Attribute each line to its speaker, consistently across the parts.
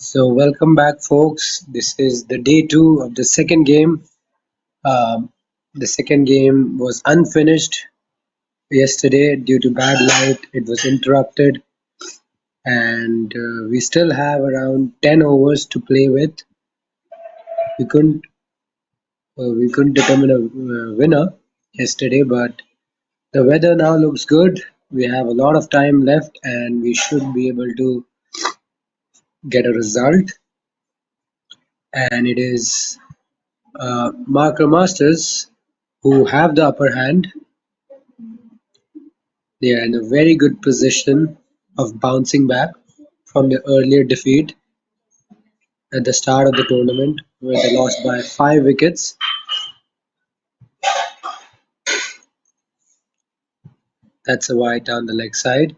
Speaker 1: So welcome back, folks. This is the day two of the second game. Um, the second game was unfinished yesterday due to bad light. It was interrupted, and we still have around 10 overs to play with. We couldn't we couldn't determine a winner yesterday, but the weather now looks good. We have a lot of time left, and we should be able to get a result. And it is Marker Masters who have the upper hand. They are in a very good position of bouncing back from the earlier defeat at the start of the tournament, where they lost by 5 wickets. That's a wide down the leg side.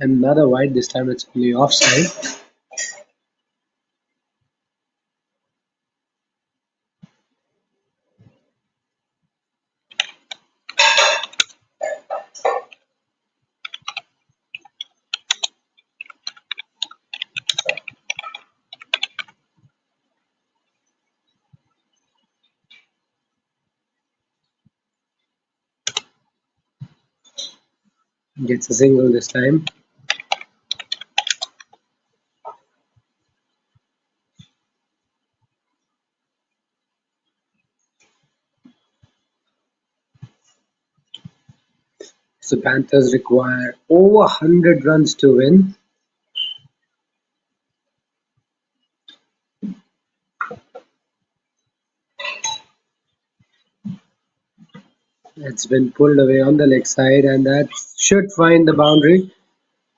Speaker 1: Another wide, this time it's only offside. Gets a single this time. So Panthers require over 100 runs to win. It's been pulled away on the leg side, and that should find the boundary.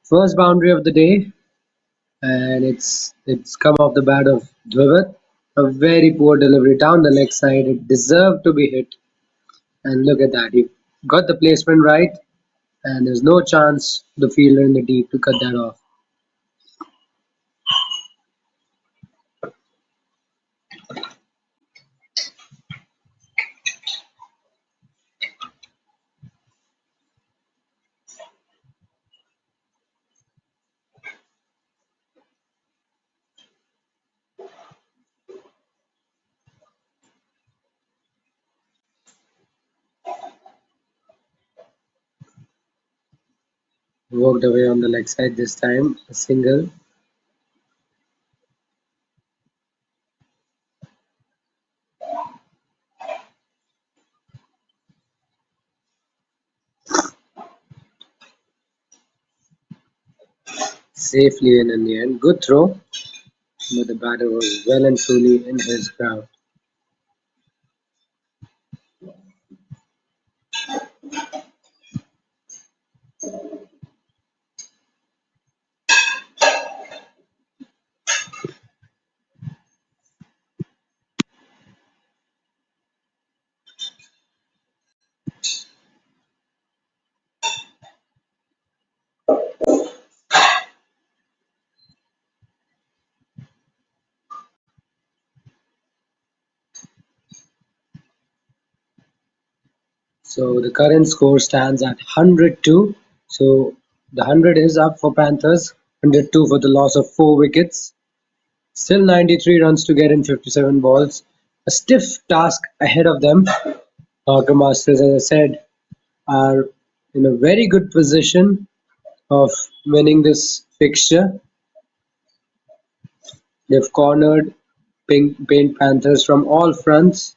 Speaker 1: First boundary of the day, and it's come off the bat of Dwivit. A very poor delivery down the leg side. It deserved to be hit, and look at that. He got the placement right, and there's no chance the fielder in the deep to cut that off. Walked away on the leg side this time. A single. Safely in the end. Good throw, but the batter was well and truly in his ground. So the current score stands at 102. So the 100 is up for Panthers. 102 for the loss of 4 wickets. Still 93 runs to get in 57 balls. A stiff task ahead of them. Marker Masters, as I said, are in a very good position of winning this fixture. They've cornered Paint Panthers from all fronts.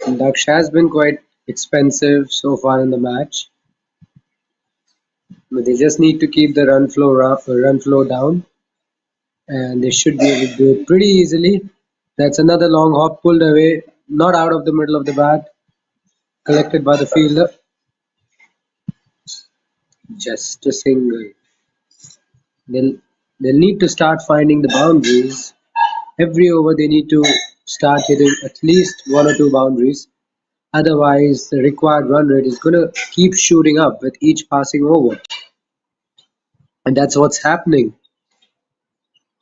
Speaker 1: Daksh has been quite expensive so far in the match, but they just need to keep the run flow down, and they should be able to do it pretty easily. That's another long hop pulled away, not out of the middle of the bat, collected by the fielder. Just a single. They'll they'll need to start finding the boundaries. Every over they need to start hitting at least one or two boundaries. Otherwise, the required run rate is going to keep shooting up with each passing over. And that's what's happening.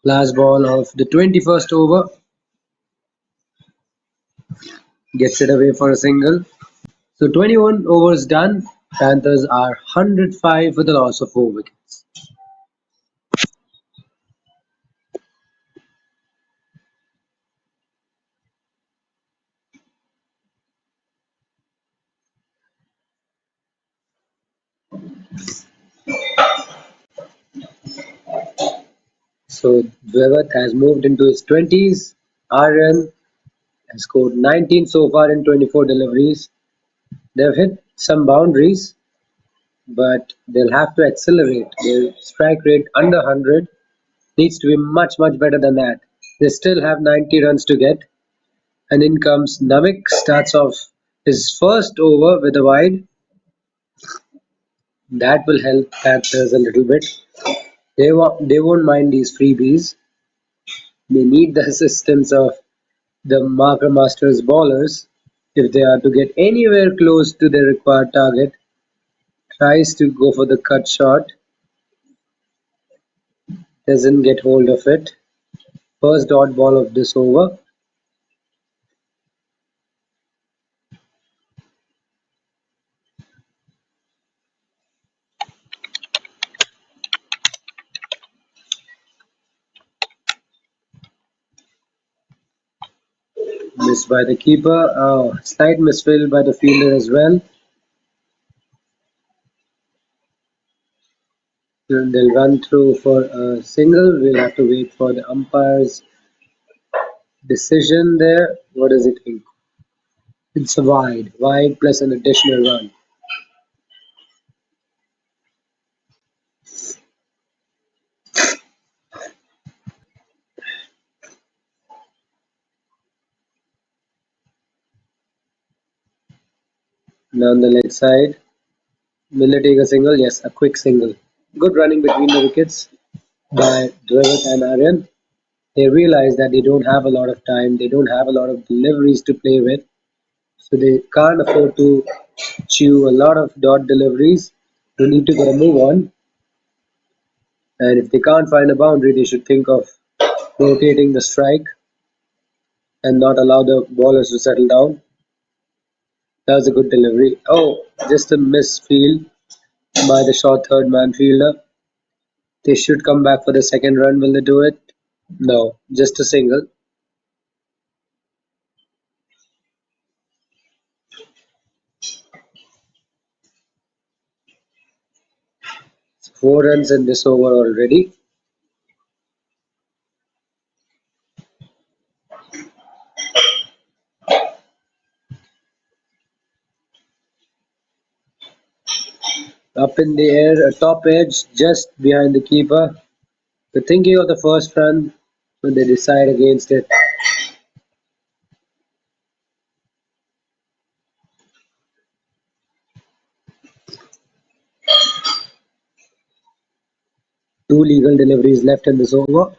Speaker 1: Last ball of the 21st over gets it away for a single. So 21 overs done. Panthers are 105 with a loss of 4 wickets. So Dwevat has moved into his 20s. Aryan has scored 19 so far in 24 deliveries. They've hit some boundaries, but they'll have to accelerate. Their strike rate under 100 needs to be much, much better than that. They still have 90 runs to get. And in comes Namik, starts off his first over with a wide. That will help Panthers a little bit. They won't mind these freebies. They need the assistance of the marker masters bowlers if they are to get anywhere close to their required target. Tries to go for the cut shot, doesn't get hold of it. First dot ball of this over. Missed by the keeper. Slight misfield by the fielder as well. They'll run through for a single. We'll have to wait for the umpire's decision there. What does it think? It's a wide. Wide plus an additional run. Now on the leg side. Will they take a single? Yes, a quick single. Good running between the wickets by Dravid and Aryan. They realize that they don't have a lot of time, they don't have a lot of deliveries to play with, so they can't afford to chew a lot of dot deliveries. They need to get a move on, and if they can't find a boundary, they should think of rotating the strike and not allow the bowlers to settle down. That was a good delivery. Oh, just a misfield by the short third man fielder. They should come back for the second run. Will they do it? No, just a single. Four runs in this over already. Up in the air, a top edge just behind the keeper. They're thinking of the first run when they decide against it. Two legal deliveries left in this over.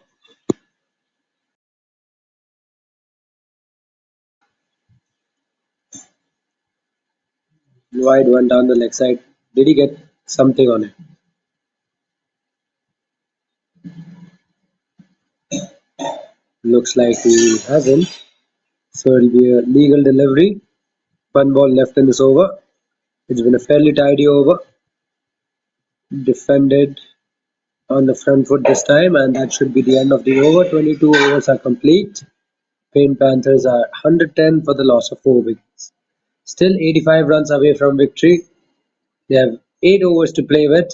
Speaker 1: Wide one down the leg side. Did he get something on it? Looks like he hasn't. So it'll be a legal delivery. One ball left in this over. It's been a fairly tidy over. Defended on the front foot this time, and that should be the end of the over. 22 overs are complete. Panthers are 110 for the loss of 4 wickets. Still 85 runs away from victory. They have 8 overs to play with.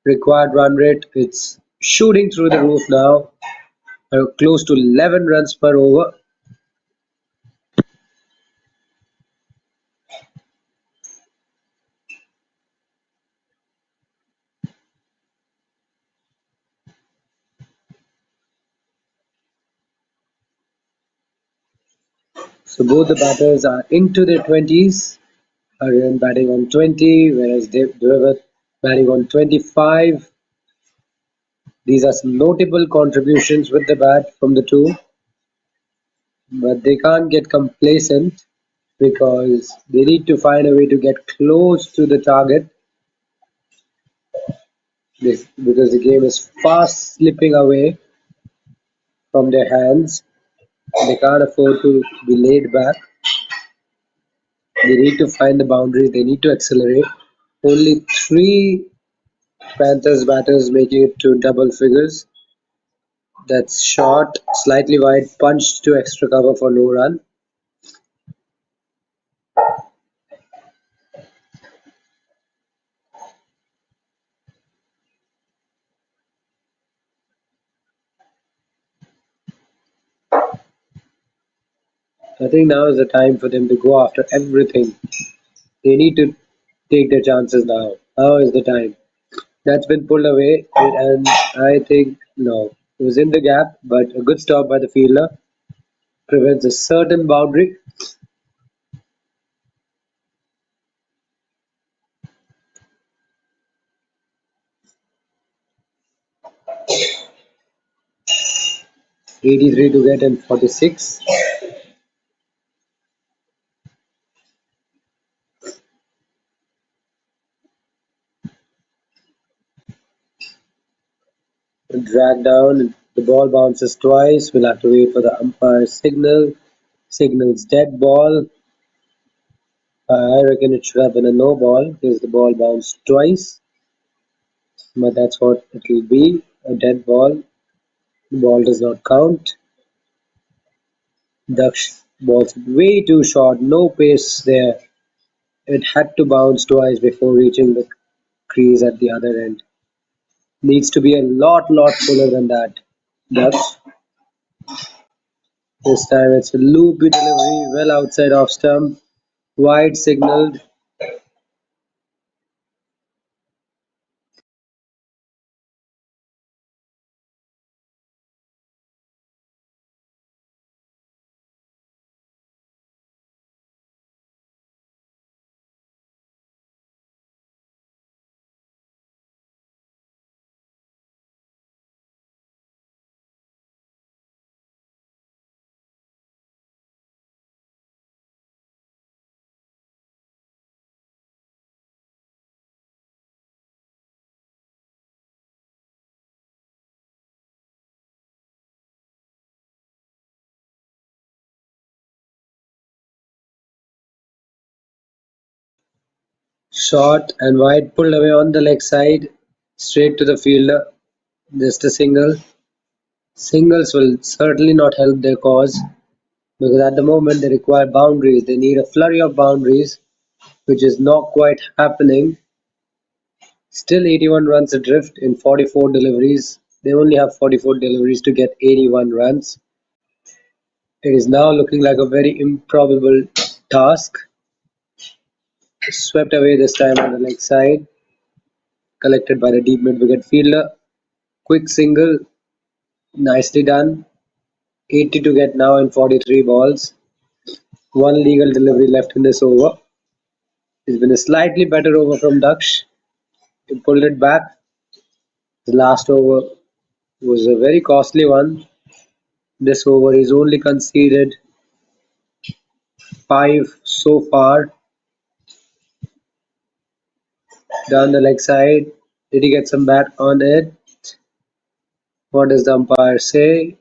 Speaker 1: Required run rate, it's shooting through the roof now. Close to 11 runs per over. So both the batters are into their 20s. Aryan batting on 20, whereas Devath batting on 25. These are some notable contributions with the bat from the two. but they can't get complacent because they need to find a way to get close to the target because the game is fast slipping away from their hands. They can't afford to be laid back. They need to find the boundaries. They need to accelerate. Only three Panthers batters making it to double figures. That's short, slightly wide, punched to extra cover for no run. I think now is the time for them to go after everything. They need to take their chances now. Now is the time. That's been pulled away, and I think no. It was in the gap, but a good stop by the fielder prevents a certain boundary. 83 to get and 46. Drag down. The ball bounces twice. We'll have to wait for the umpire's signal. Signals dead ball. I reckon it should have been a no ball because the ball bounced twice. But that's what it will be. A dead ball. The ball does not count. The ball's way too short. No pace there. It had to bounce twice before reaching the crease at the other end. Needs to be a lot fuller than that. Ducks. This time it's a loopy delivery, well outside off stump, wide signaled. Short and wide, pulled away on the leg side, straight to the fielder. Just a single. Singles will certainly not help their cause because at the moment they require boundaries. They need a flurry of boundaries, which is not quite happening. Still 81 runs adrift in 44 deliveries. They only have 44 deliveries to get 81 runs. It is now looking like a very improbable task. Swept away this time on the leg side, collected by the deep mid wicket fielder. Quick single, nicely done. 80 to get now in 43 balls. One legal delivery left in this over. It's been a slightly better over from Daksh. He pulled it back. The last over was a very costly one. This over he's only conceded 5 so far. Down the leg side. Did he get some bat on it? What does the umpire say?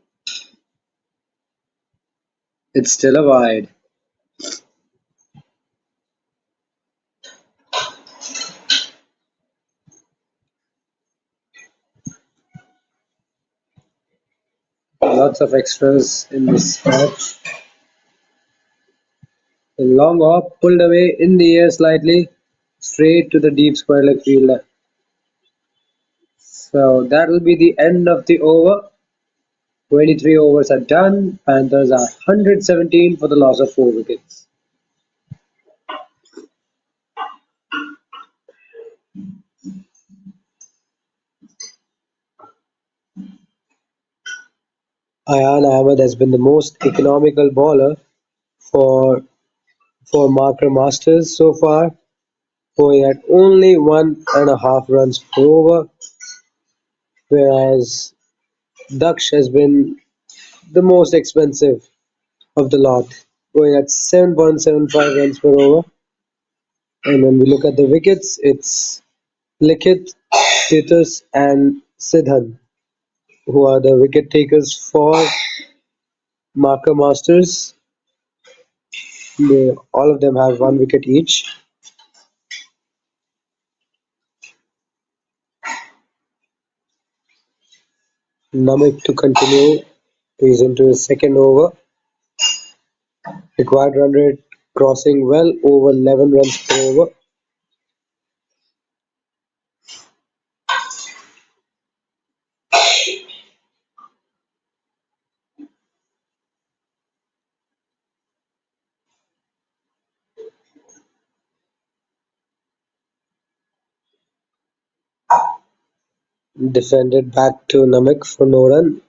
Speaker 1: It's still a wide. Lots of extras in this match. The long hop pulled away in the air slightly, straight to the deep square leg fielder. So that will be the end of the over. 23 overs are done. Panthers are 117 for the loss of 4 wickets. Ayan Ahmed has been the most economical bowler for for Marker Masters so far, going at only 1.5 runs per over, whereas Daksh has been the most expensive of the lot, going at 7.75 runs per over. And when we look at the wickets, it's Likith, Titus, and Sidhan, who are the wicket takers for Marker Masters. All of them have one wicket each. Namik to continue. He's into his second over. Required run rate crossing well over 11 runs per over. Defended back to Namik for no run.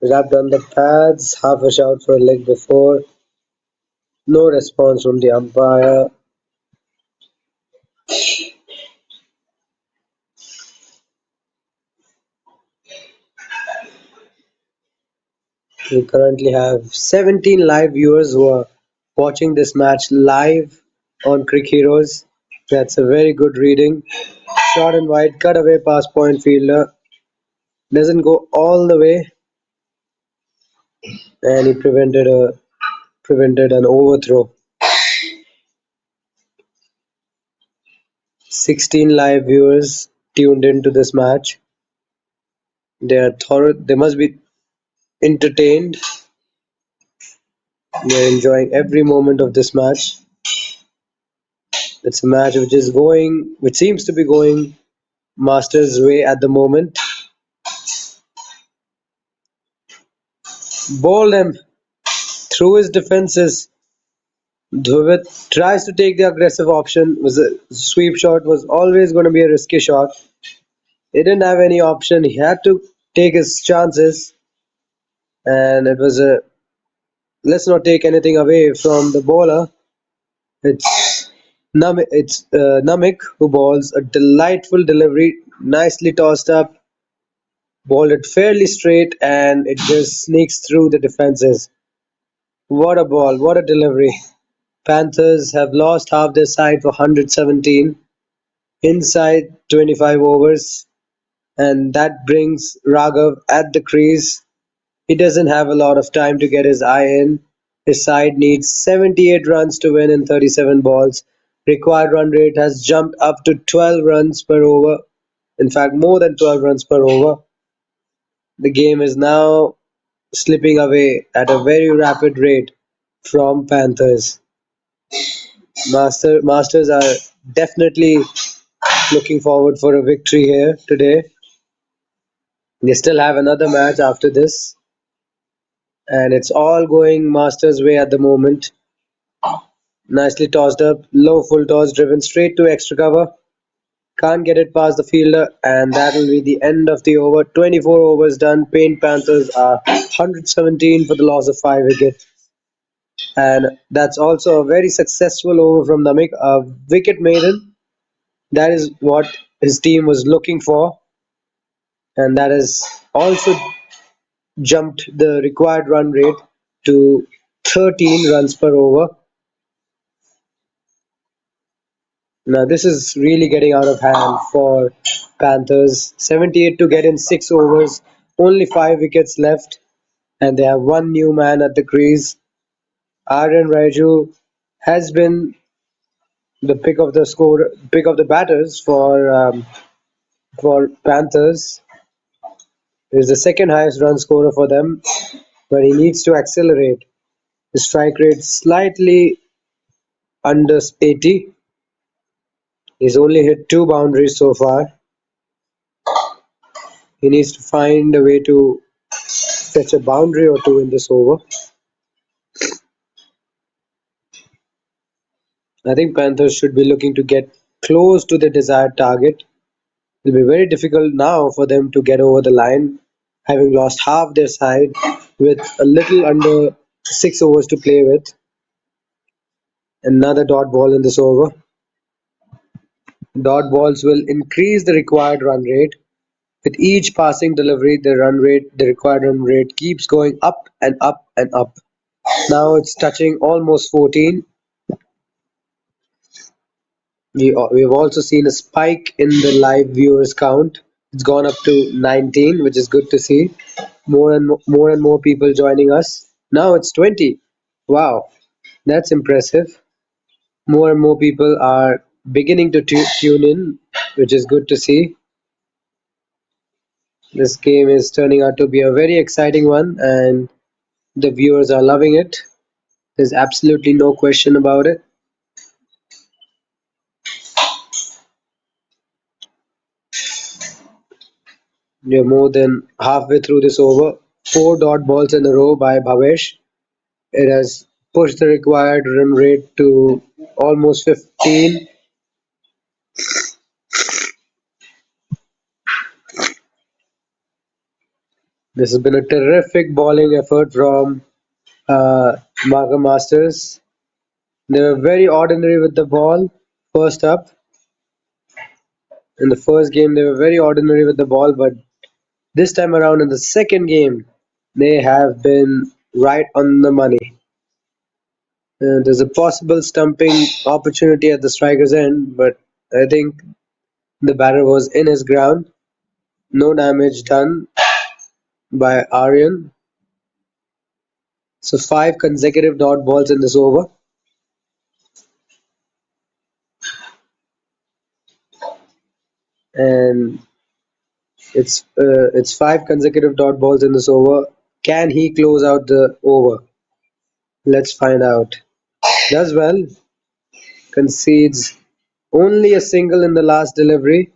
Speaker 1: Wrapped on the pads, half a shout for a leg before. No response from the umpire. We currently have 17 live viewers who are watching this match live on Crick Heroes. That's a very good reading. Short and wide, cut away past point fielder. Doesn't go all the way, and he prevented an overthrow. 16 live viewers tuned into this match. They must be entertained. They're enjoying every moment of this match. It's a match which seems to be going Masters' way at the moment. Bowled him through his defenses. Dhuvit tries to take the aggressive option. Was a sweep shot was always going to be a risky shot. He didn't have any option. He had to take his chances, and it was a let's not take anything away from the bowler. It's Namik who bowls a delightful delivery, nicely tossed up, bowled it fairly straight, and it just sneaks through the defenses. What a ball! What a delivery! Panthers have lost half their side for 117 inside 25 overs, and that brings Raghav at the crease. He doesn't have a lot of time to get his eye in. His side needs 78 runs to win in 37 balls. Required run rate has jumped up to 12 runs per over. In fact, more than 12 runs per over. The game is now slipping away at a very rapid rate from Panthers. Masters are definitely looking forward for a victory here today. They still have another match after this, and it's all going Masters' way at the moment. Nicely tossed up, low full toss driven straight to extra cover. Can't get it past the fielder, and that'll be the end of the over. 24 overs done. Paint Panthers are 117 for the loss of 5 wickets. And that's also a very successful over from Namik, a wicket maiden. That is what his team was looking for, and that has also jumped the required run rate to 13 runs per over. Now this is really getting out of hand for Panthers. 78 to get in 6 overs, only 5 wickets left, and they have one new man at the crease. Aryan Raiju has been the pick of the batters for Panthers. He's the second highest run scorer for them, but he needs to accelerate. His strike rate slightly under 80. He's only hit 2 boundaries so far. He needs to find a way to fetch a boundary or two in this over. I think Panthers should be looking to get close to the desired target. It'll be very difficult now for them to get over the line, having lost half their side with a little under 6 overs to play with. Another dot ball in this over. Dot balls will increase the required run rate. With each passing delivery, the required run rate keeps going up and up and up. Now it's touching almost 14. We've also seen a spike in the live viewers count. It's gone up to 19, which is good to see. More and more people joining us. Now it's 20. Wow, that's impressive. More and more people are beginning to tune in, which is good to see. This game is turning out to be a very exciting one, and the viewers are loving it. There's absolutely no question about it. We're more than halfway through this over. Four dot balls in a row by Bhavesh. It has pushed the required run rate to almost 15. This has been a terrific bowling effort from Markham Masters. They were very ordinary with the ball first up. In the first game, they were very ordinary with the ball, but this time around in the second game, they have been right on the money. There's a possible stumping opportunity at the striker's end, but I think the batter was in his ground. No damage done by Aryan. So five consecutive dot balls in this over, and it's five consecutive dot balls in this over. Can he close out the over? Let's find out. Does well. Concedes only a single in the last delivery,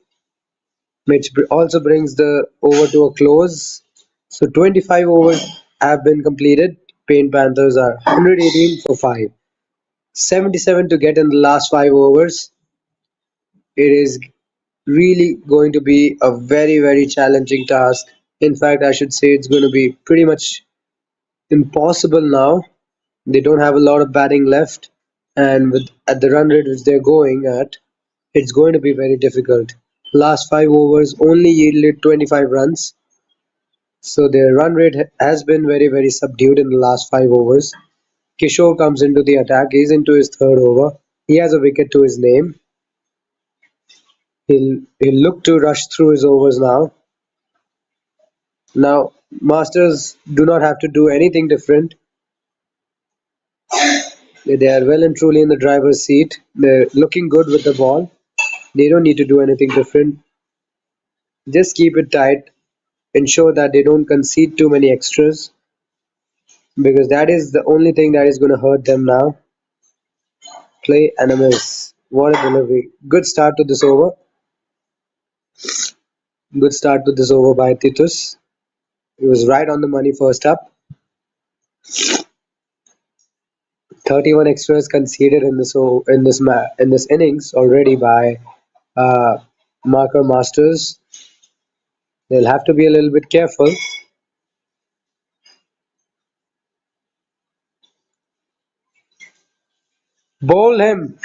Speaker 1: which also brings the over to a close. So 25 overs have been completed. Paint Panthers are 118 for 5. 77 to get in the last 5 overs. It is really going to be a very, very challenging task. In fact, I should say it's going to be pretty much impossible now. They don't have a lot of batting left, and with at the run rate which they're going at, it's going to be very difficult. Last 5 overs only yielded 25 runs, so their run rate has been very, very subdued in the last 5 overs. Kishore comes into the attack. He's into his third over. He has a wicket to his name. He'll look to rush through his overs now. Now, Masters do not have to do anything different. They are well and truly in the driver's seat. They're looking good with the ball. They don't need to do anything different. Just keep it tight. Ensure that they don't concede too many extras, because that is the only thing that is going to hurt them now. Play and a miss. What a delivery. Good start to this over. Good start to this over by Titus. He was right on the money first up. 31 extras conceded in this innings already by uh, Marker Masters. They'll have to be a little bit careful. Bowl him.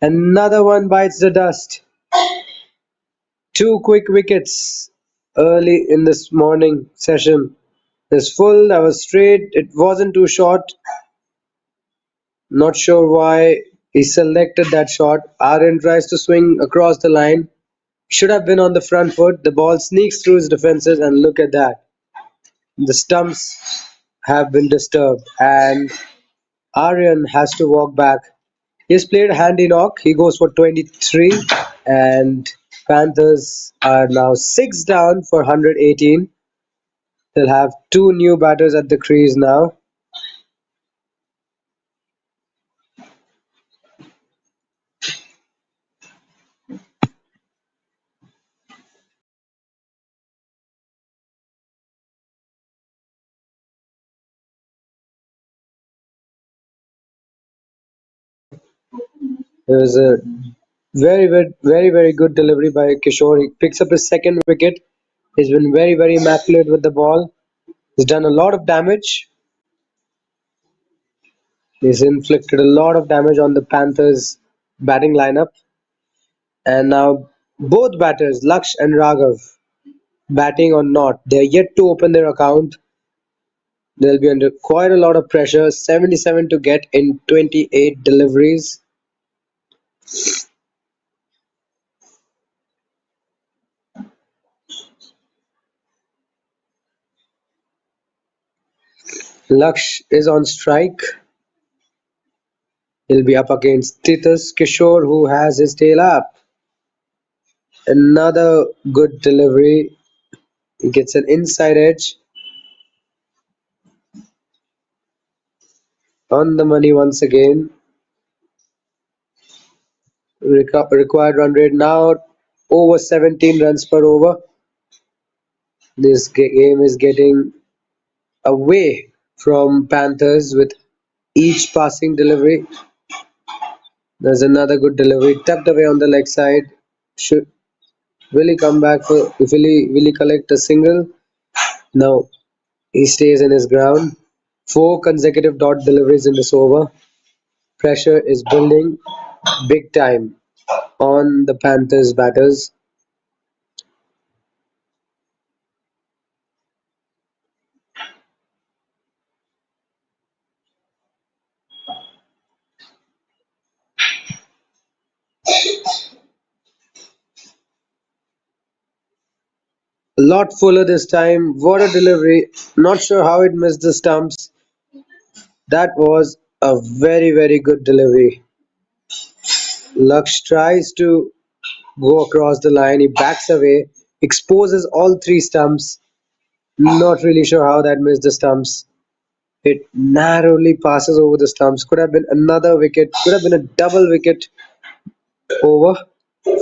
Speaker 1: Another one bites the dust. Two quick wickets early in this morning session. This full, that was straight. It wasn't too short. Not sure why he selected that shot. Aaron tries to swing across the line. Should have been on the front foot. The ball sneaks through his defenses, and look at that. The stumps have been disturbed, and Aryan has to walk back. He's played a handy knock. He goes for 23, and Panthers are now 6 down for 118. They'll have two new batters at the crease now. It was a very good delivery by Kishore. He picks up his second wicket. He's been very, very immaculate with the ball. He's done a lot of damage. He's inflicted a lot of damage on the Panthers batting lineup. And now both batters, Laksh and Raghav, batting or not, they're yet to open their account. They'll be under quite a lot of pressure. 77 to get in 28 deliveries. Laksh is on strike. He'll be up against Titus Kishore, who has his tail up. Another good delivery. He gets an inside edge. On the money once again. Required run rate now over 17 runs per over. This game is getting away from Panthers with each passing delivery. There's another good delivery tucked away on the leg side. Should will he come back for will he collect a single? No. He stays in his ground. Four consecutive dot deliveries in this over. Pressure is building big time on the Panthers batters. A lot fuller this time. What a delivery. Not sure how it missed the stumps. That was a very, very good delivery. Lux tries to go across the line. He backs away, exposes all three stumps. Not really sure how that missed the stumps. It narrowly passes over the stumps. Could have been another wicket. Could have been a double wicket over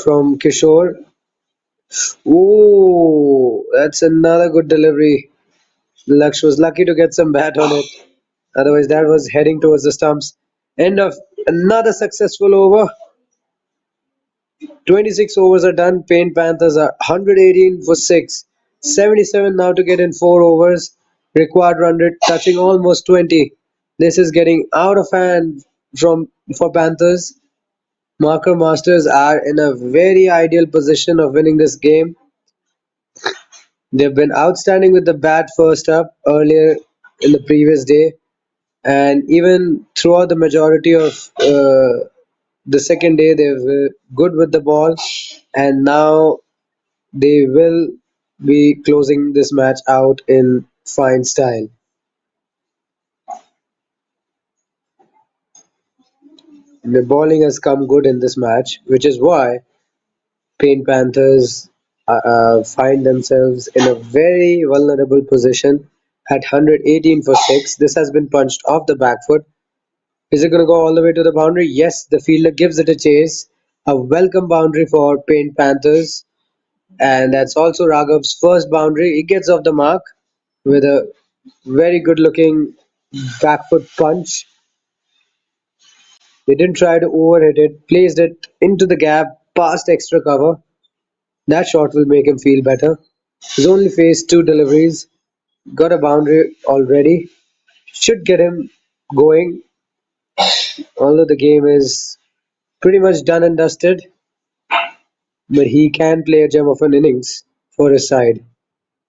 Speaker 1: from Kishore. Ooh, that's another good delivery. Lux was lucky to get some bat on it. Otherwise, that was heading towards the stumps. End of another successful over. 26 overs are done. Paint Panthers are 118 for 6. 77 now to get in 4 overs. Required run rate touching almost 20. This is getting out of hand from for Panthers. Marker Masters are in a very ideal position of winning this game. They've been outstanding with the bat first up earlier in the previous day, and even throughout the majority of the second day, they were good with the ball, and now they will be closing this match out in fine style. The bowling has come good in this match, which is why Paint Panthers find themselves in a very vulnerable position at 118 for 6. This has been punched off the back foot. Is it going to go all the way to the boundary? Yes, the fielder gives it a chase. A welcome boundary for Paint Panthers. And that's also Raghav's first boundary. He gets off the mark with a very good looking back foot punch. He didn't try to overhit it, placed it into the gap, past extra cover. That shot will make him feel better. He's only faced two deliveries, got a boundary already. Should get him going, although the game is pretty much done and dusted. But he can play a gem of an innings for his side.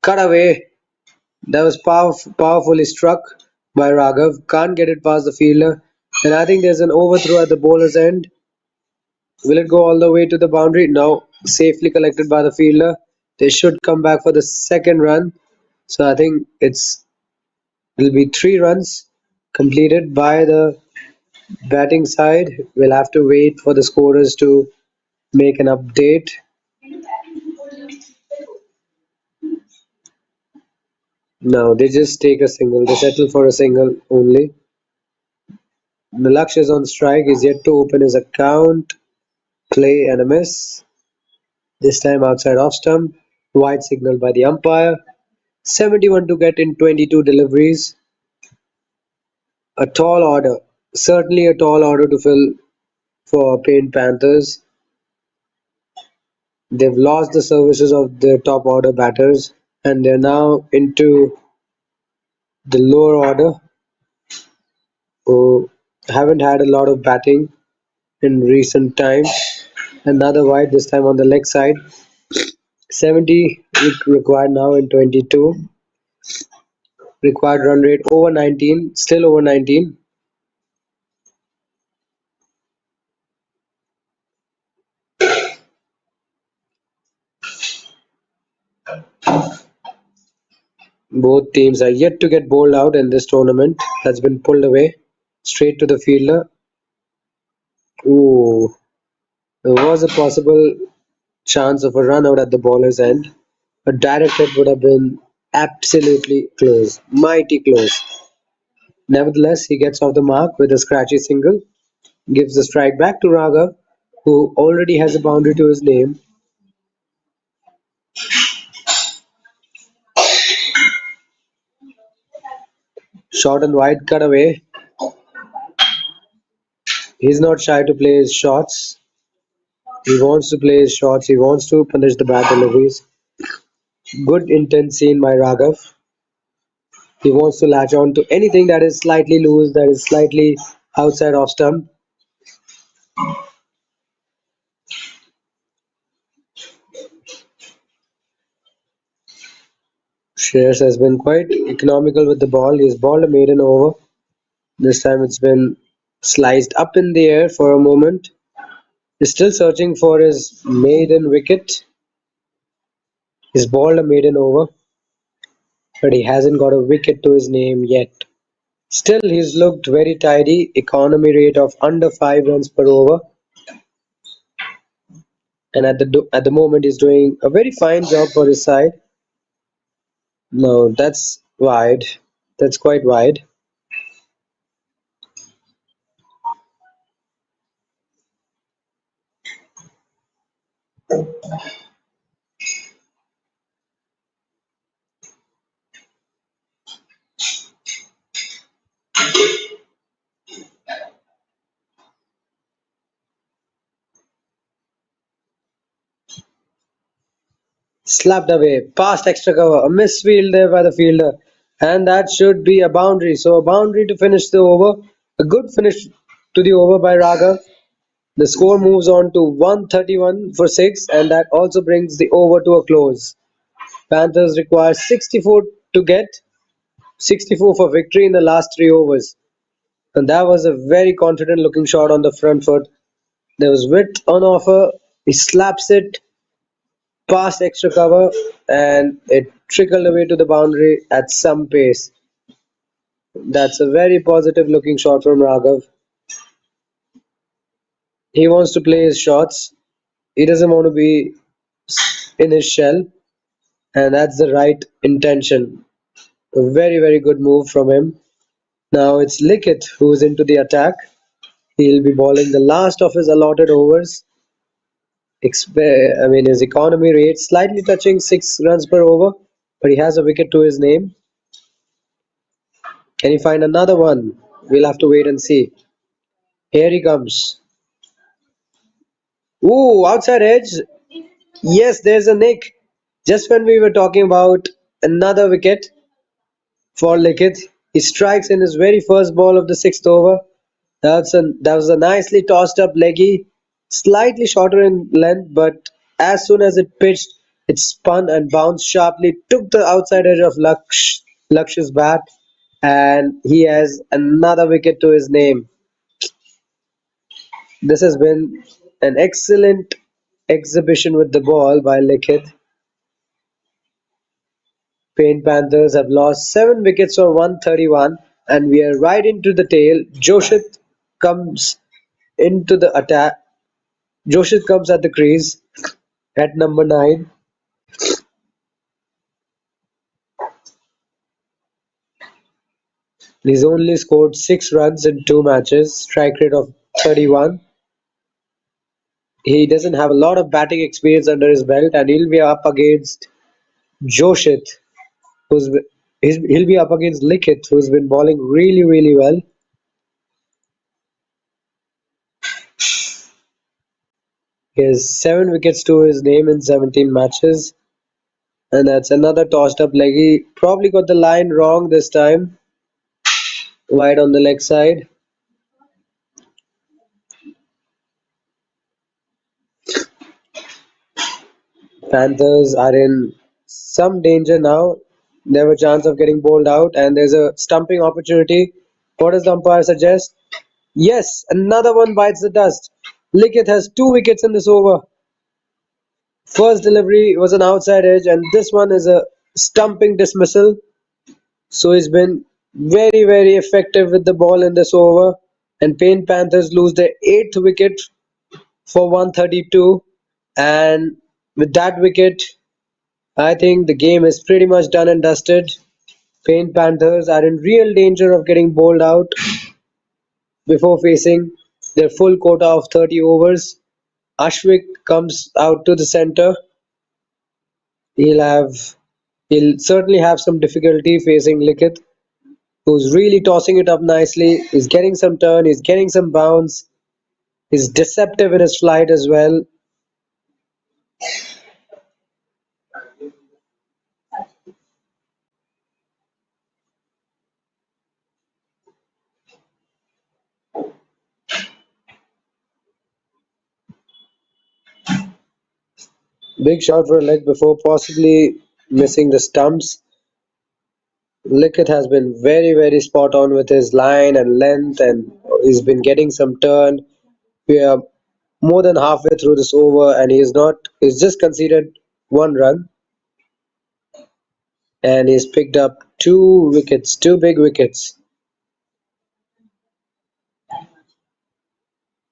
Speaker 1: Cut away. That was powerfully struck by Raghav. Can't get it past the fielder. And I think there's an overthrow at the bowler's end. Will it go all the way to the boundary? No. Safely collected by the fielder. They should come back for the second run. So I think it'll be 3 runs completed by the batting side. We'll have to wait for the scorers to make an update. No, they just take a single. They settle for a single only. Nilaksh is on strike. Is yet to open his account. Play and a miss. This time outside off stump. Wide signal by the umpire. 71 to get in 22 deliveries. A tall order. Certainly a tall order to fill for Paint Panthers. They've lost the services of their top order batters and they're now into the lower order. Oh, Haven't had a lot of batting in recent times. Another wide, this time on the leg side. 70 required now in 22. Required run rate over 19, still over 19. Both teams are yet to get bowled out, and this tournament has been pulled away straight to the fielder. Ooh, there was a possible chance of a run out at the bowler's end. A direct hit would have been absolutely close, mighty close. Nevertheless, he gets off the mark with a scratchy single, gives the strike back to Raghav, who already has a boundary to his name. Short and wide cut away. He's not shy to play his shots. He wants to play his shots. He wants to punish the bad deliveries. Good intent seen by Raghav. He wants to latch on to anything that is slightly loose, that is slightly outside off stump. Shreyas has been quite economical with the ball. He's balled a maiden over. This time it's been sliced up in the air for a moment. He's still searching for his maiden wicket. He's balled a maiden over, but he hasn't got a wicket to his name yet. Still, he's looked very tidy. Economy rate of under 5 runs per over, and at the moment he's doing a very fine job for his side. No, that's wide. That's quite wide. Slapped away, past extra cover, a misfield there by the fielder, and that should be a boundary. So a boundary to finish the over. A good finish to the over by Raghav. The score moves on to 131 for 6, and that also brings the over to a close. Panthers require 64 to get 64 for victory in the last 3 overs. And that was a very confident looking shot on the front foot. There was width on offer. He slaps it past extra cover and it trickled away to the boundary at some pace. That's a very positive looking shot from Raghav. He wants to play his shots. He doesn't want to be in his shell, and that's the right intention. A very, very good move from him. Now it's Lickett who's into the attack. He'll be bowling the last of his allotted overs. His economy rate slightly touching 6 runs per over, but he has a wicket to his name. Can he find another one? We'll have to wait and see. Here he comes. Ooh, outside edge. Yes, there's a nick. Just when we were talking about another wicket for Lickett, he strikes in his very first ball of the sixth over. That was a nicely tossed up leggy, slightly shorter in length, but as soon as it pitched, it spun and bounced sharply, took the outside edge of Laksh's bat, and he has another wicket to his name. This has been an excellent exhibition with the ball by Likhit. Paint Panthers have lost 7 wickets for 131, and we are right into the tail. Joshit comes into the attack. Joshit comes at the crease at number 9. He's only scored 6 runs in 2 matches, strike rate of 31. He doesn't have a lot of batting experience under his belt, and he'll be up against Joshit, who's he'll be up against Likhit, who's been bowling really, really well. He has 7 wickets to his name in 17 matches, and that's another tossed up leg. He probably got the line wrong this time, wide on the leg side. Panthers are in some danger now. They have a chance of getting bowled out, and there's a stumping opportunity. What does the umpire suggest? Yes, another one bites the dust. Lickett has 2 wickets in this over. First delivery was an outside edge, and this one is a stumping dismissal. So he's been very, very effective with the ball in this over. And Paint Panthers lose their 8th wicket for 132. And with that wicket, I think the game is pretty much done and dusted. Paint Panthers are in real danger of getting bowled out before facing their full quota of 30 overs. Ashwik comes out to the center. He'll have he'll certainly have some difficulty facing Likith, who's really tossing it up nicely. He's getting some turn, he's getting some bounce, he's deceptive in his flight as well. Big shot for a leg before possibly missing the stumps. Likith has been very, very spot on with his line and length, and he's been getting some turn. We are more than halfway through this over, and he's just conceded 1 run, and he's picked up 2 wickets, 2 big wickets.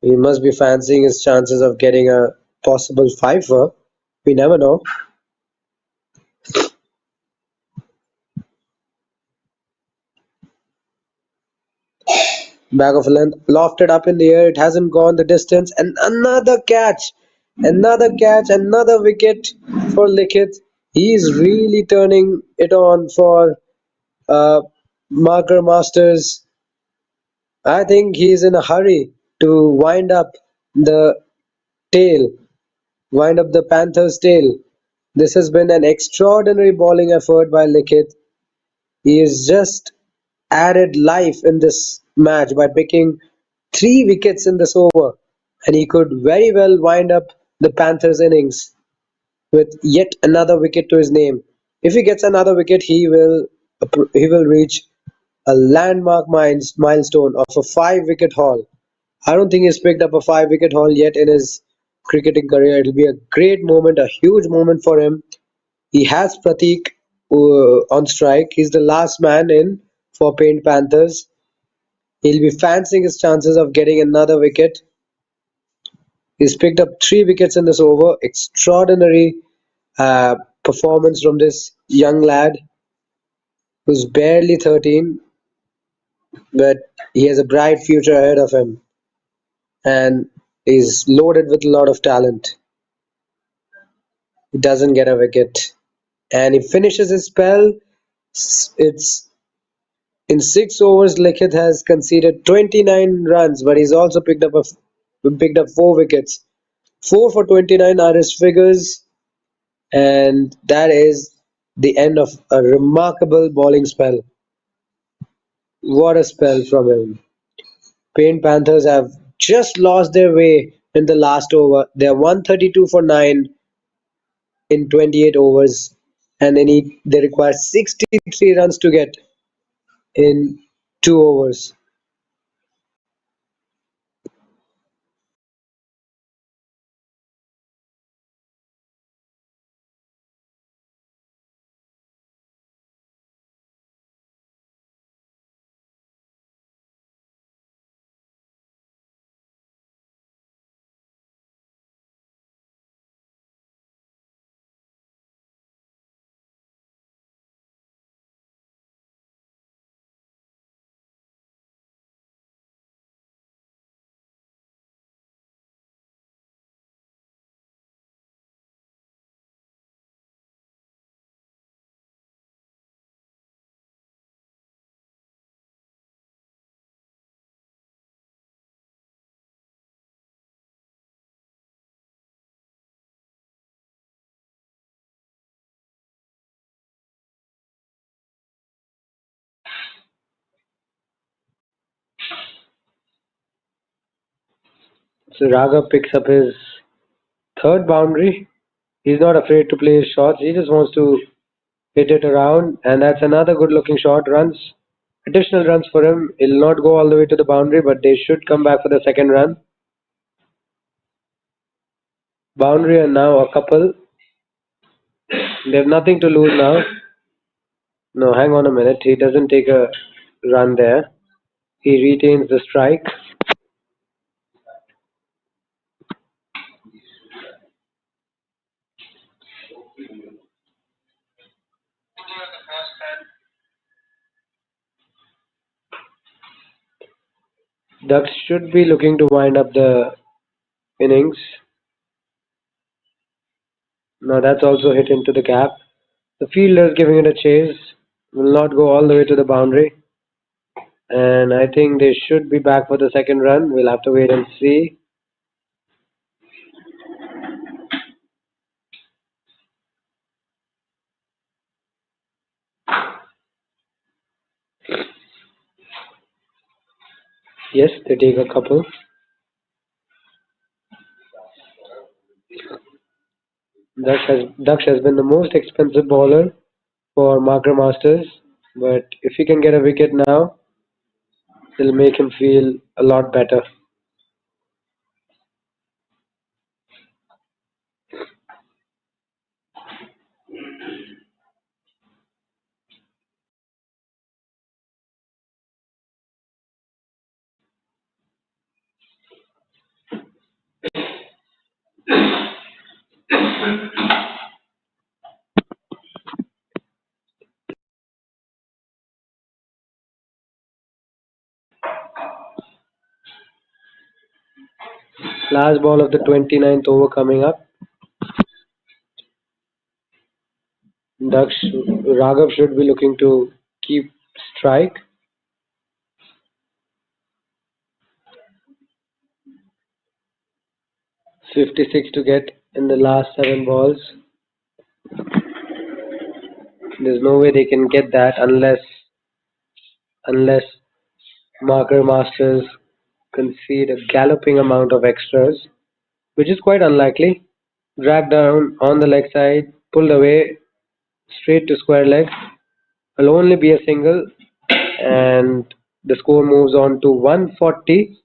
Speaker 1: He must be fancying his chances of getting a possible fifer. We never know. Back of a length, lofted up in the air. It hasn't gone the distance. And another wicket for Likith. He's really turning it on for uh, Marker Masters. I think he's in a hurry to the tail, wind up the Panthers' tail. This has been an extraordinary bowling effort by Likith. He has just added life in this match by picking 3 wickets in this over, and he could very well wind up the Panthers' innings with yet another wicket to his name. If he gets another wicket, he will reach a landmark milestone of a 5 wicket haul. I don't think he's picked up a 5 wicket haul yet in his cricketing career. It'll be a great moment, a huge moment for him. He has Pratik on strike. He's the last man in for Paint Panthers. He'll be fancying his chances of getting another wicket. He's picked up 3 wickets in this over. Extraordinary uh, performance from this young lad who's barely 13, but he has a bright future ahead of him and is loaded with a lot of talent. He doesn't get a wicket and he finishes his spell. It's in 6 overs. Likith has conceded 29 runs, but he's also picked up 4 wickets. 4 for 29 are his figures, and that is the end of a remarkable bowling spell. What a spell from him. Paint Panthers have just lost their way in the last over. They're 132 for 9 in 28 overs, and they require 63 runs to get in 2 overs. So Raghav picks up his third boundary. He's not afraid to play his shots. He just wants to hit it around, and that's another good-looking shot. Runs, additional runs for him. He'll not go all the way to the boundary, but they should come back for the second run. Boundary and now a couple. They have nothing to lose now. No, hang on a minute. He doesn't take a run there. He retains the strike. Ducks should be looking to wind up the innings. Now that's also hit into the gap. The fielder is giving it a chase. Will not go all the way to the boundary. And I think they should be back for the second run. We'll have to wait and see. Yes, they take a couple. Daksh has been the most expensive bowler for Marker Masters, but if he can get a wicket now, it'll make him feel a lot better. Last ball of the 29th over coming up. Daksh Raghav should be looking to keep strike. 56 to get in the last seven balls. There's no way they can get that unless Marker Masters concede a galloping amount of extras, which is quite unlikely. Dragged down on the leg side, pulled away straight to square leg. Will only be a single, and the score moves on to 140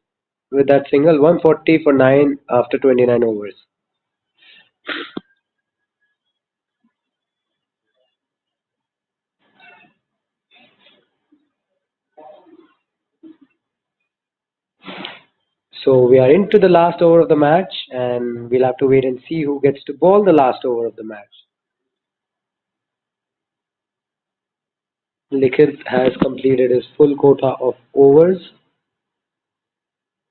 Speaker 1: with that single. 140 for 9 after 29 overs. So we are into the last over of the match, and we'll have to wait and see who gets to bowl the last over of the match. Nikhil has completed his full quota of overs,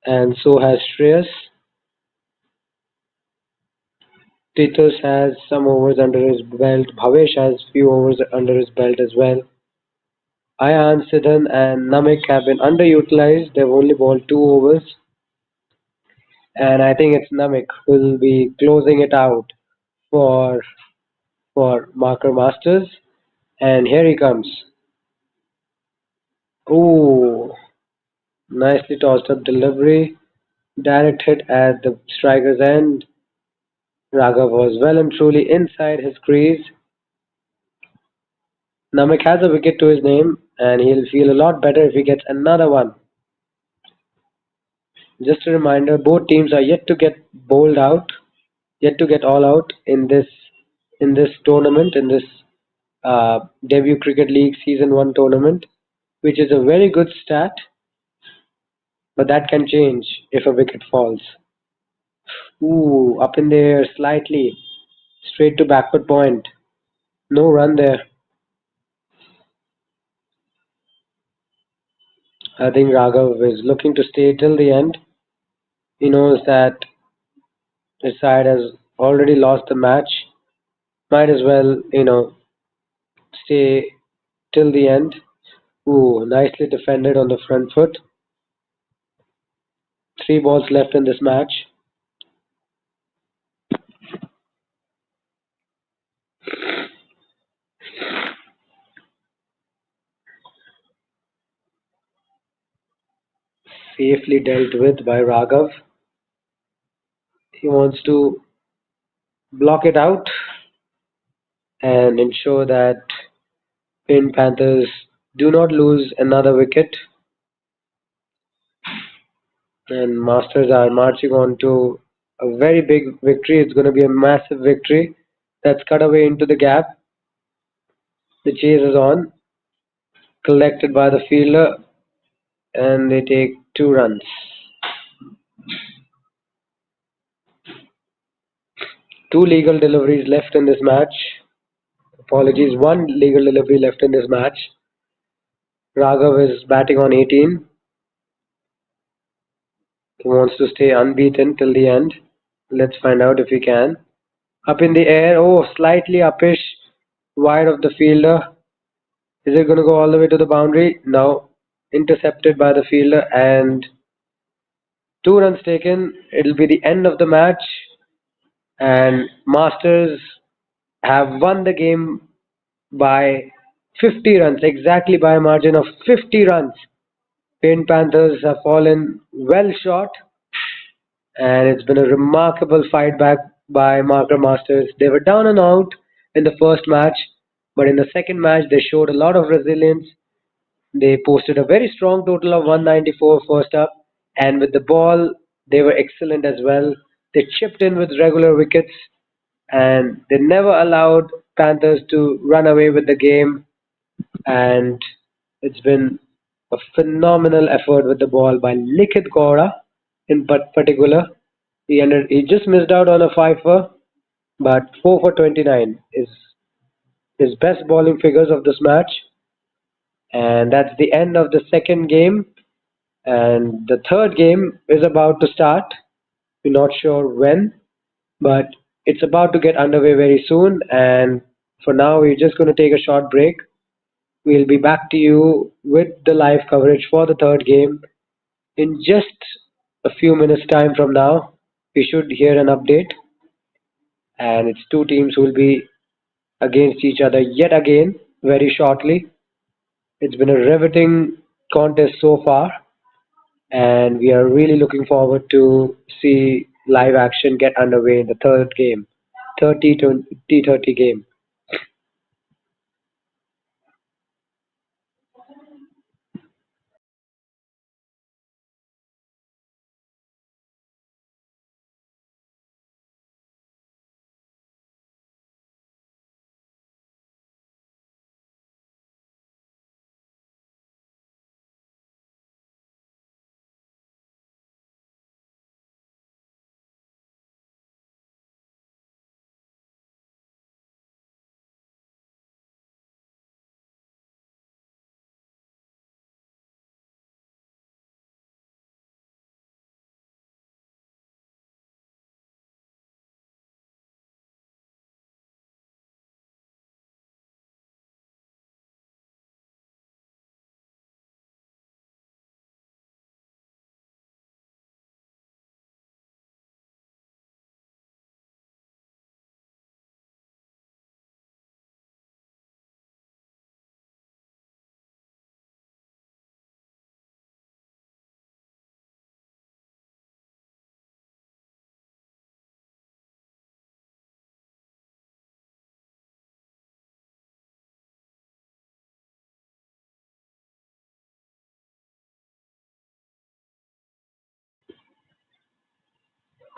Speaker 1: and so has Shreyas. Titus has some overs under his belt. Bhavesh has few overs under his belt as well. Ayan, Sidhan, and Namik have been underutilized. They've only bowled two overs, and I think it's Namik who will be closing it out for Marker Masters. And here he comes. Ooh, nicely tossed up delivery. Direct hit at the striker's end. Raghav was well and truly inside his crease. Namik has a wicket to his name, and he'll feel a lot better if he gets another one. Just a reminder, both teams are yet to get bowled out, yet to get all out in this tournament, in this debut cricket league season one tournament, which is a very good stat, but that can change if a wicket falls. Ooh, up in the air slightly, straight to backward point. No run there. I think Raghav is looking to stay till the end. He knows that his side has already lost the match. Might as well, stay till the end. Ooh, nicely defended on the front foot. Three balls left in this match. Safely dealt with by Raghav. He wants to block it out and ensure that Panthers do not lose another wicket. And Masters are marching on to a very big victory. It's going to be a massive victory. That's cut away into the gap. The chase is on, collected by the fielder, and they take 2 runs. Two legal deliveries left in this match. Apologies, one legal delivery left in this match. Raghav is batting on 18. He wants to stay unbeaten till the end. Let's find out if he can. Up in the air, oh, slightly uppish, wide of the fielder. Is it going to go all the way to the boundary? No. Intercepted by the fielder and 2 runs taken. It'll be the end of the match. And Masters have won the game by 50 runs, exactly by a margin of 50 runs. Panthers have fallen well short, and it's been a remarkable fight back by Marker Masters. They were down and out in the first match, but in the second match, they showed a lot of resilience. They posted a very strong total of 194 first up, and with the ball, they were excellent as well. They chipped in with regular wickets, and they never allowed Panthers to run away with the game. And it's been a phenomenal effort with the ball by Nikhil in particular. He just missed out on a fifer, but 4 for 29 is his best bowling figures of this match. And that's the end of the second game. And the third game is about to start. We're not sure when, but it's about to get underway very soon. And for now, we're just going to take a short break. We'll be back to you with the live coverage for the third game in just a few minutes' time from now. We should hear an update, and it's two teams who will be against each other yet again very shortly. It's been a riveting contest so far, and we are really looking forward to see live action get underway in the third game, 30 game.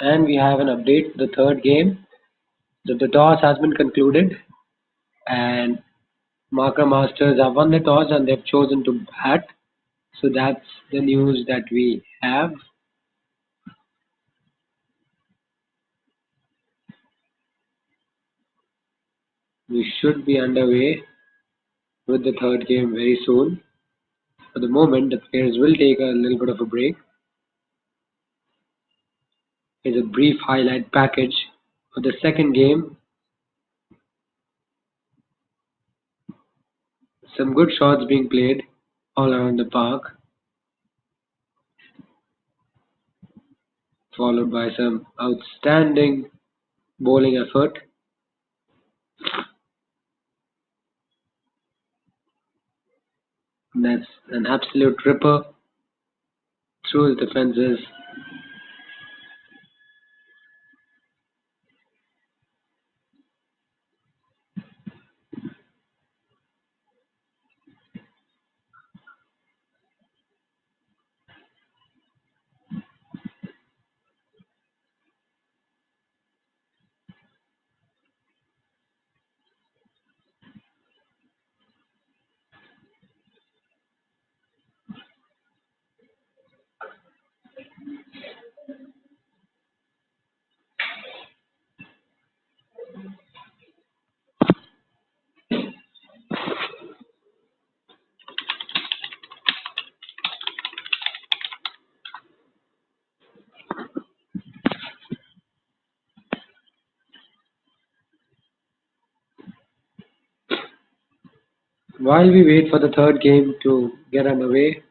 Speaker 1: And we have an update for the third game. The toss has been concluded, and Marker Masters have won the toss and they've chosen to bat. So that's the news that we have. We should be underway with the third game very soon. For the moment, the players will take a little bit of a break. Here's a brief highlight package for the second game. Some good shots being played all around the park, followed by some outstanding bowling effort. That's an absolute ripper through the defenses. While we wait for the third game to get underway,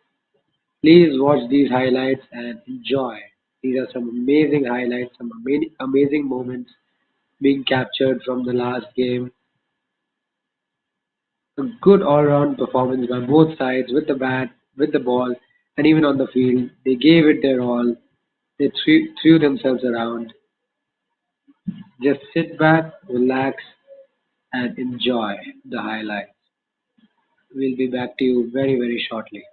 Speaker 1: please watch these highlights and enjoy. These are some amazing highlights, some amazing moments being captured from the last game. A good all-round performance by both sides with the bat, with the ball, and even on the field. They gave it their all. They threw themselves around. Just sit back, relax, and enjoy the highlights. We'll be back to you very, very shortly.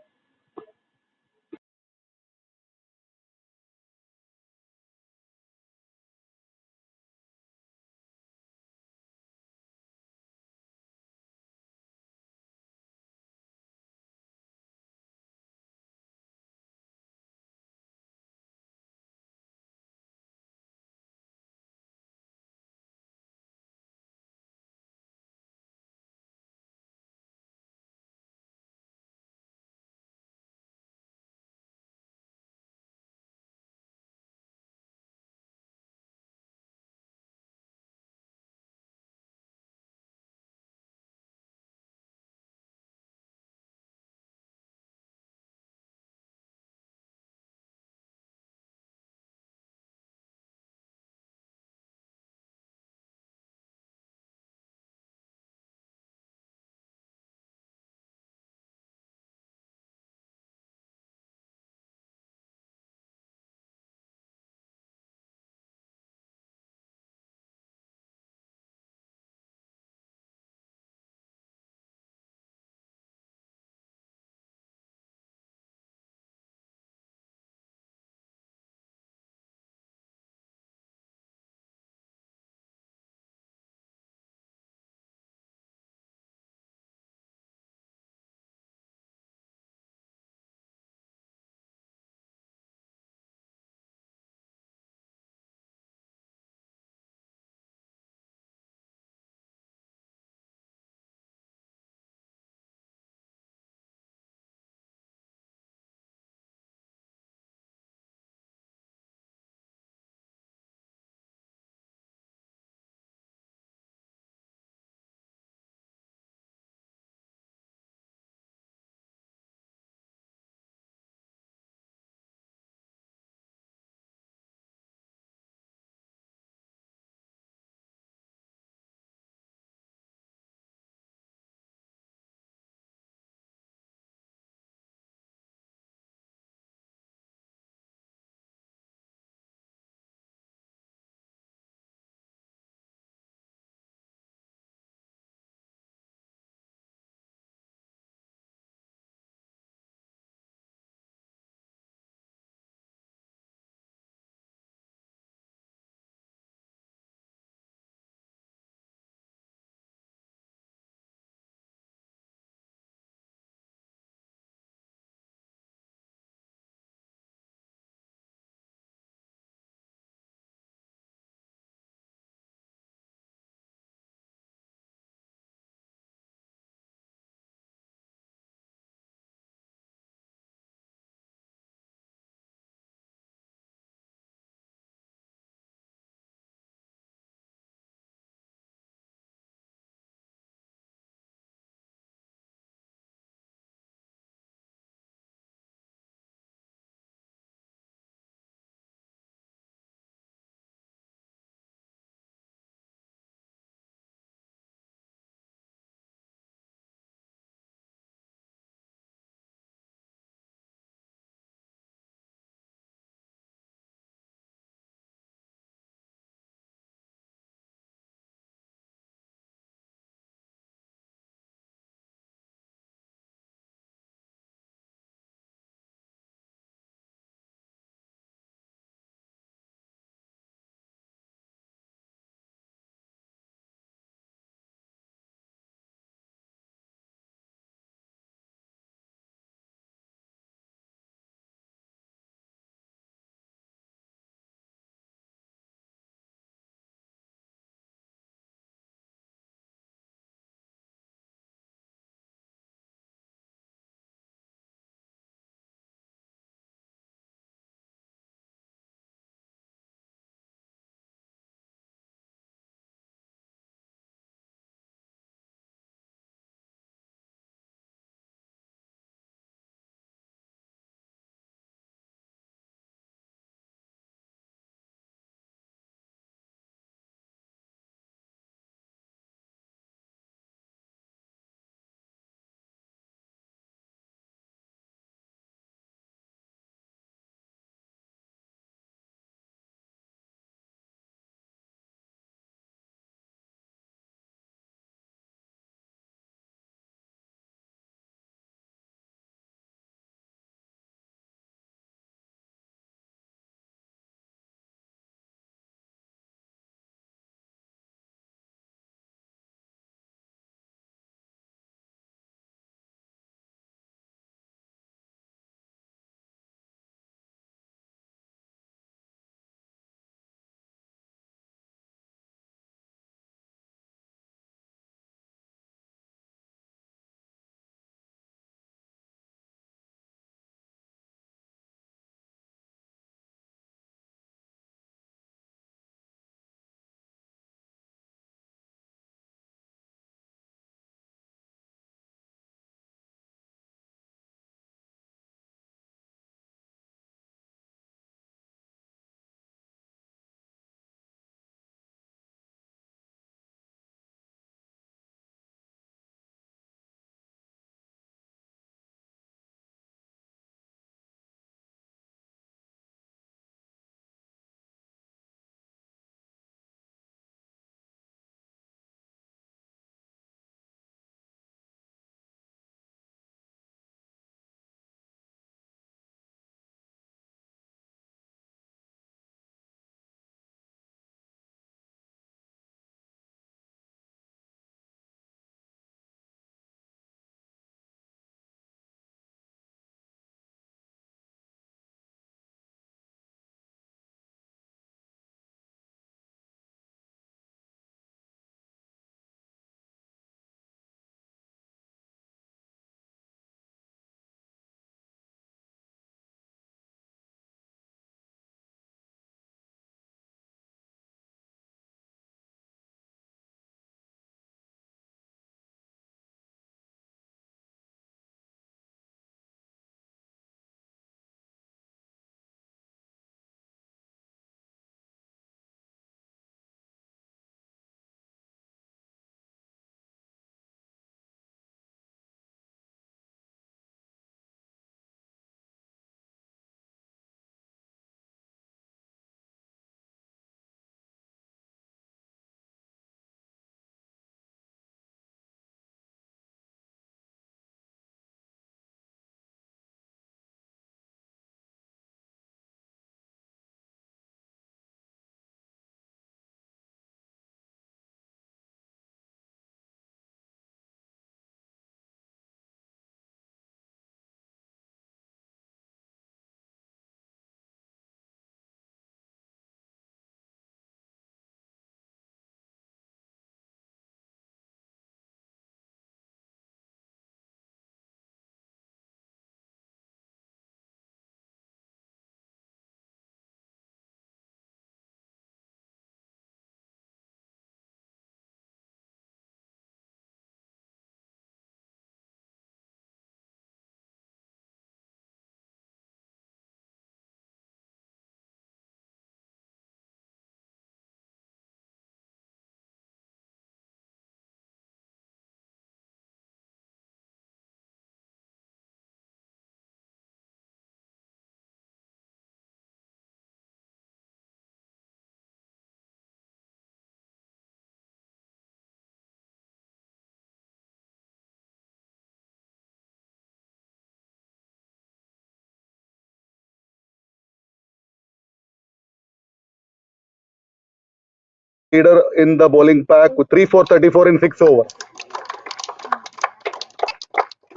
Speaker 2: leader in the bowling pack with 3 for 34 in 6 overs.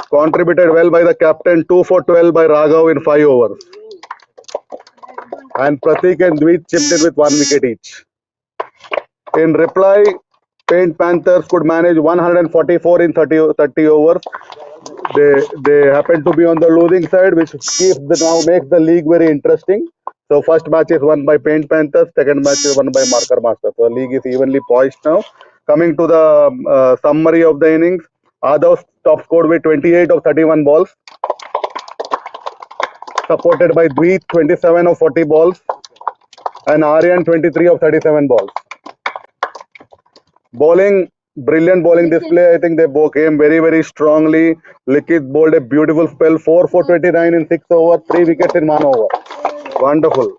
Speaker 2: Contributed well by the captain, 2 for 12 by Raghav in 5 overs. And Pratik and Dweet chipped in with 1 wicket each. In reply, Paint Panthers could manage 144 in 30 overs. They happen to be on the losing side, which now makes the league very interesting. So first match is won by Paint Panthers, second match is won by Marker Master. So the league is evenly poised now. Coming to the summary of the innings, Adav top scored with 28 of 31 balls, supported by Dweet 27 of 40 balls, and Aryan 23 of 37 balls. Bowling, brilliant bowling display. I think they both came very strongly. Nikhil bowled a beautiful spell, 4 for 29 in 6 overs, 3 wickets in 1 over. Wonderful.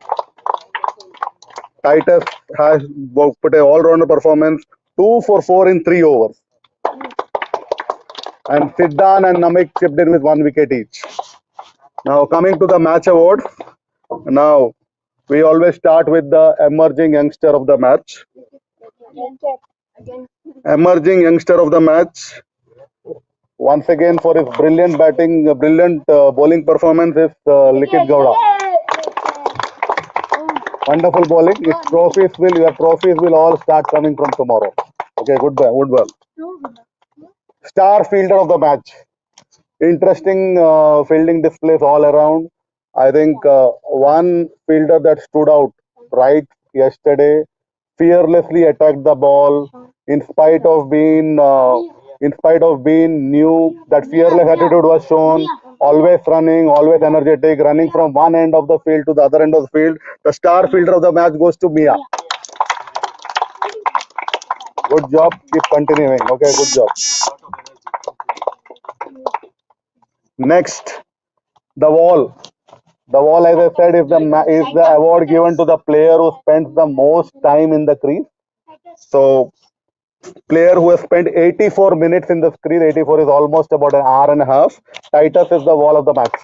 Speaker 2: Titus has put a all-rounder performance, 2 for 4 in 3 overs. And Siddhan and Namik chipped in with 1 wicket each. Now coming to the match awards. Now we always start with the emerging youngster of the match. Emerging youngster of the match, once again for his brilliant batting, brilliant bowling performance, is Nikhil Gowda. Wonderful bowling. Your trophies will all start coming from tomorrow. Okay, good well. Star fielder of the match. Interesting fielding displays all around. I think one fielder that stood out right yesterday, fearlessly attacked the ball in spite of being new. That fearless attitude was shown. Always running, always energetic, running from one end of the field to the other end of the field. The star fielder of the match goes to Mia. Good job. Keep continuing. Okay, good job. Next, the wall. The wall, as I said, is the award given to the player who spends the most time in the crease. So, player who has spent 84 minutes in the crease, 84 is almost about an hour and a half. Titus is the wall of the match.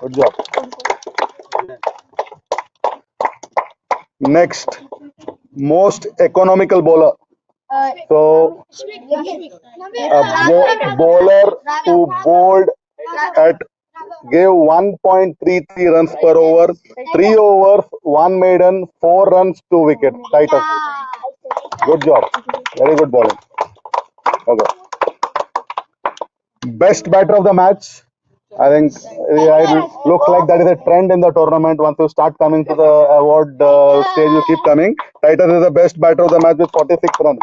Speaker 2: Good job. Next, most economical bowler. So, a bowler who bowled at gave 1.33 runs per over, 3 overs, 1 maiden, 4 runs, 2 wickets. Titus. Good job. Very good bowling. Okay. Best batter of the match. I think it looks like that is a trend in the tournament. Once you start coming to the award stage, you keep coming. Titus is the best batter of the match with 46 runs.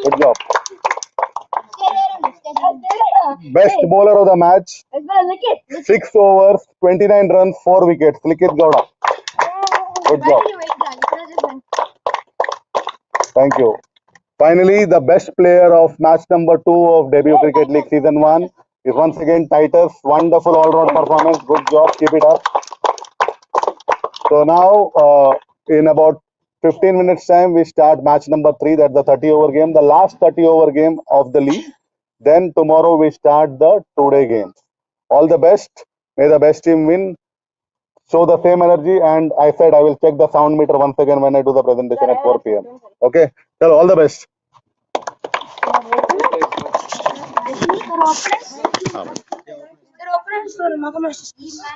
Speaker 2: Good job. Best bowler of the match, 6 overs, 29 runs, 4 wickets. Nikhil Gowda. Good job. Thank you. Finally, the best player of match number 2 of Debut Cricket League Season 1 is once again Titus. Wonderful all-round performance. Good job. Keep it up. So now, in about 15 minutes time, we start match number 3. That's the 30-over game, the last 30-over game of the league. Then tomorrow we start the 2-day games. All the best. May the best team win. Show the same energy. And I said I will check the sound meter once again when I do the presentation at 4 p.m. Okay. So all the best.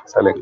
Speaker 2: Select